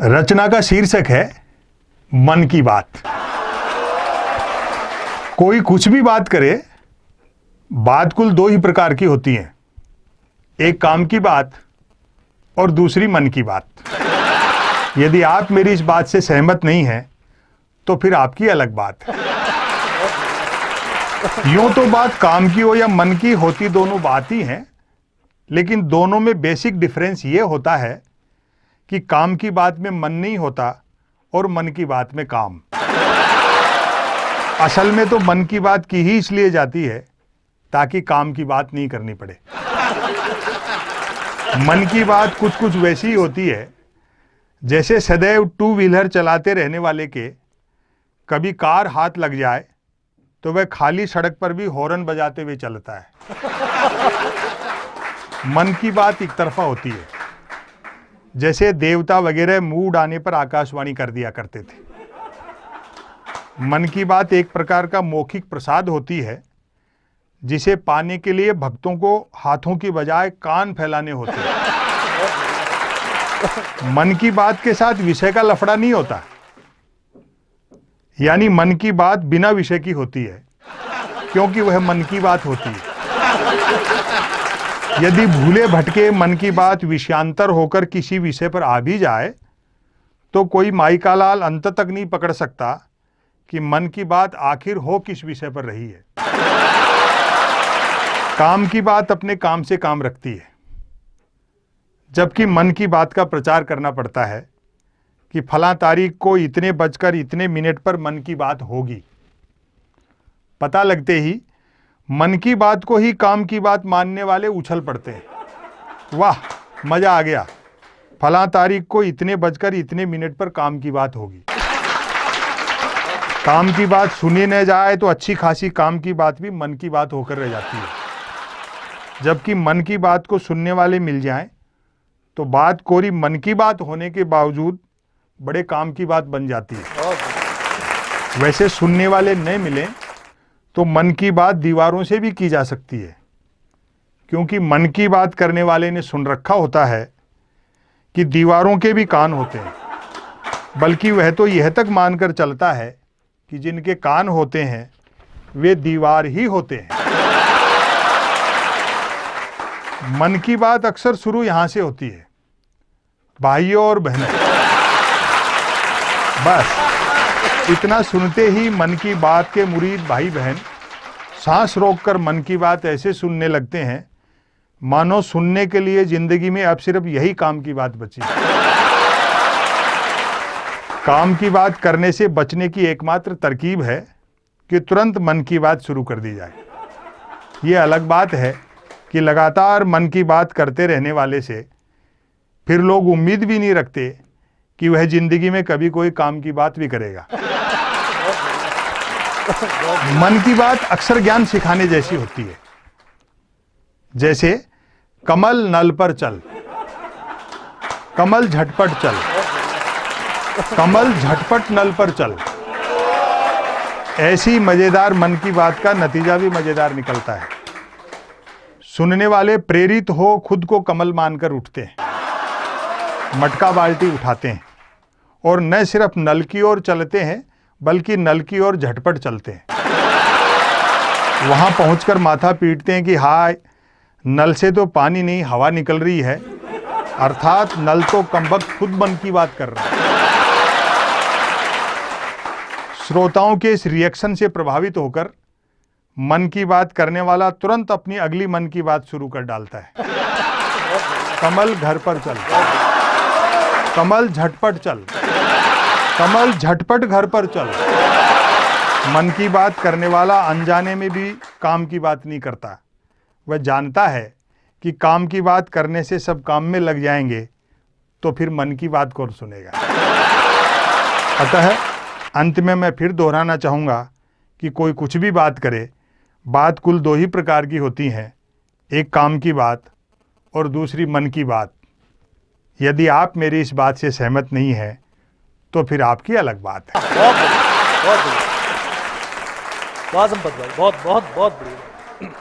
रचना का शीर्षक है मन की बात। कोई कुछ भी बात करे, बात कुल दो ही प्रकार की होती हैं, एक काम की बात और दूसरी मन की बात। यदि आप मेरी इस बात से सहमत नहीं हैं तो फिर आपकी अलग बात है। यूं तो बात काम की हो या मन की होती दोनों बात ही हैं, लेकिन दोनों में बेसिक डिफरेंस ये होता है कि काम की बात में मन नहीं होता और मन की बात में काम। असल में तो मन की बात की ही इसलिए जाती है ताकि काम की बात नहीं करनी पड़े। मन की बात कुछ कुछ वैसी ही होती है जैसे सदैव टू व्हीलर चलाते रहने वाले के कभी कार हाथ लग जाए तो वह खाली सड़क पर भी हॉर्न बजाते हुए चलता है। मन की बात एक तरफा होती है, जैसे देवता वगैरह मूड आने पर आकाशवाणी कर दिया करते थे। मन की बात एक प्रकार का मौखिक प्रसाद होती है जिसे पाने के लिए भक्तों को हाथों की बजाय कान फैलाने होते हैं। मन की बात के साथ विषय का लफड़ा नहीं होता, यानी मन की बात बिना विषय की होती है क्योंकि वह मन की बात होती है। यदि भूले भटके मन की बात विषयांतर होकर किसी विषय पर आ भी जाए तो कोई माइका लाल अंत तक नहीं पकड़ सकता कि मन की बात आखिर हो किस विषय पर रही है। काम की बात अपने काम से काम रखती है, जबकि मन की बात का प्रचार करना पड़ता है कि फलां तारीख को इतने बजकर इतने मिनट पर मन की बात होगी। पता लगते ही मन की बात को ही काम की बात मानने वाले उछल पड़ते हैं। वाह, मजा आ गया, फलां तारीख को इतने बजकर इतने मिनट पर काम की बात होगी। काम की बात सुनी न जाए तो अच्छी खासी काम की बात भी मन की बात होकर रह जाती है, जबकि मन की बात को सुनने वाले मिल जाएं तो बात कोरी मन की बात होने के बावजूद बड़े काम की बात बन जाती है। वैसे सुनने वाले न मिलें तो मन की बात दीवारों से भी की जा सकती है, क्योंकि मन की बात करने वाले ने सुन रखा होता है कि दीवारों के भी कान होते हैं, बल्कि वह तो यह तक मानकर चलता है कि जिनके कान होते हैं वे दीवार ही होते हैं। मन की बात अक्सर शुरू यहां से होती है, भाइयों और बहनों। बस इतना सुनते ही मन की बात के मुरीद भाई बहन सांस रोककर मन की बात ऐसे सुनने लगते हैं मानो सुनने के लिए जिंदगी में अब सिर्फ यही काम की बात बची। काम की बात करने से बचने की एकमात्र तरकीब है कि तुरंत मन की बात शुरू कर दी जाए। ये अलग बात है कि लगातार मन की बात करते रहने वाले से फिर लोग उम्मीद भी नहीं रखते कि वह जिंदगी में कभी कोई काम की बात भी करेगा। मन की बात अक्सर ज्ञान सिखाने जैसी होती है, जैसे कमल नल पर चल, कमल झटपट चल, कमल झटपट नल पर चल। ऐसी मजेदार मन की बात का नतीजा भी मजेदार निकलता है। सुनने वाले प्रेरित हो खुद को कमल मानकर उठते हैं, मटका बाल्टी उठाते हैं और न सिर्फ नल की ओर चलते हैं बल्कि नल की ओर झटपट चलते हैं। वहां पहुंचकर माथा पीटते हैं कि हाय, नल से तो पानी नहीं हवा निकल रही है, अर्थात नल तो कमबख्त खुद मन की बात कर रहा है। श्रोताओं के इस रिएक्शन से प्रभावित होकर मन की बात करने वाला तुरंत अपनी अगली मन की बात शुरू कर डालता है। कमल घर पर चल, कमल झटपट चल, कमल झटपट घर पर चल। मन की बात करने वाला अनजाने में भी काम की बात नहीं करता। वह जानता है कि काम की बात करने से सब काम में लग जाएंगे तो फिर मन की बात कौन सुनेगा। अतः अंत में मैं फिर दोहराना चाहूँगा कि कोई कुछ भी बात करे, बात कुल दो ही प्रकार की होती हैं, एक काम की बात और दूसरी मन की बात। यदि आप मेरी इस बात से सहमत नहीं हैं तो फिर आपकी अलग बात है। बहुत बढ़िया, बहुत बढ़िया, बहुत बढ़िया, बहुत बहुत बहुत बढ़िया।